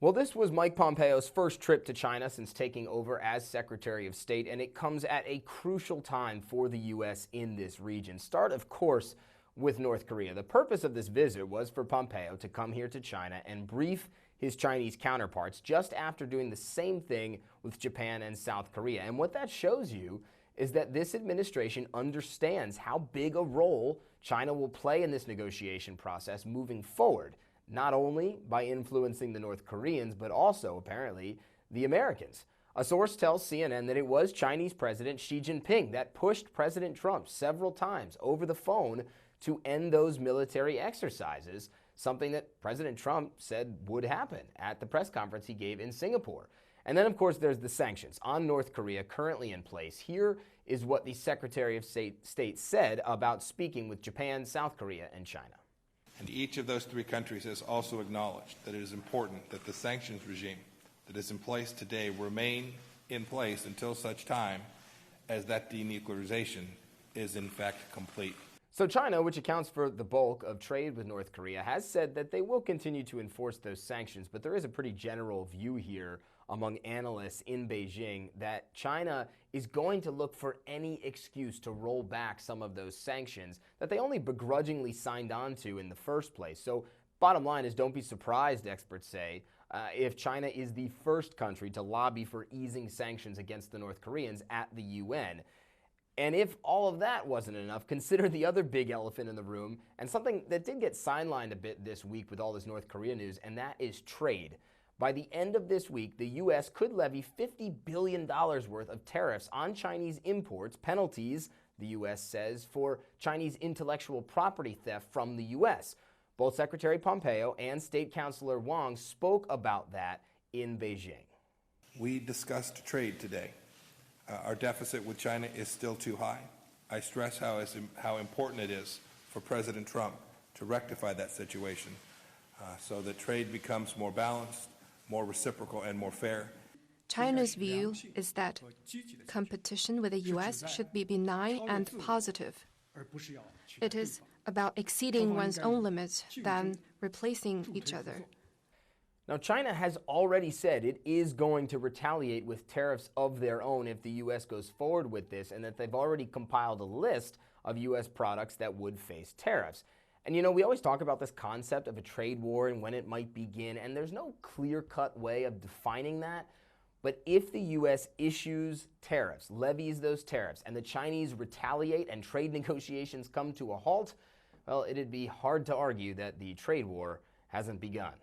Well, this was Mike Pompeo's first trip to China since taking over as Secretary of State, and it comes at a crucial time for the U.S. in this region. Start, of course, with North Korea. The purpose of this visit was for Pompeo to come here to China and brief his Chinese counterparts just after doing the same thing with Japan and South Korea. And what that shows you is that this administration understands how big a role China will play in this negotiation process moving forward, not only by influencing the North Koreans, but also, apparently, the Americans. A source tells CNN that it was Chinese President Xi Jinping that pushed President Trump several times over the phone to end those military exercises, something that President Trump said would happen at the press conference he gave in Singapore. And then, of course, there's the sanctions on North Korea currently in place. Here is what the Secretary of State said about speaking with Japan, South Korea, and China. And each of those three countries has also acknowledged that it is important that the sanctions regime that is in place today remain in place until such time as that denuclearization is in fact complete. So China, which accounts for the bulk of trade with North Korea, has said that they will continue to enforce those sanctions, but there is a pretty general view here among analysts in Beijing that China is going to look for any excuse to roll back some of those sanctions that they only begrudgingly signed on to in the first place. So bottom line is, don't be surprised, experts say, if China is the first country to lobby for easing sanctions against the North Koreans at the UN. And if all of that wasn't enough, consider the other big elephant in the room, and something that did get sidelined a bit this week with all this North Korea news, and that is trade. By the end of this week, the U.S. could levy $50 billion worth of tariffs on Chinese imports, penalties, the U.S. says, for Chinese intellectual property theft from the U.S. Both Secretary Pompeo and State Councilor Wang spoke about that in Beijing. We discussed trade today. Our deficit with China is still too high. I stress how important it is for President Trump to rectify that situation so that trade becomes more balanced, more reciprocal, and more fair. China's view is that competition with the U.S. should be benign and positive. It is about exceeding one's own limits than replacing each other. Now, China has already said it is going to retaliate with tariffs of their own if the U.S. goes forward with this, and that they've already compiled a list of U.S. products that would face tariffs. And you know, we always talk about this concept of a trade war and when it might begin, and there's no clear-cut way of defining that. But if the U.S. issues tariffs, levies those tariffs, and the Chinese retaliate and trade negotiations come to a halt, well, it'd be hard to argue that the trade war hasn't begun.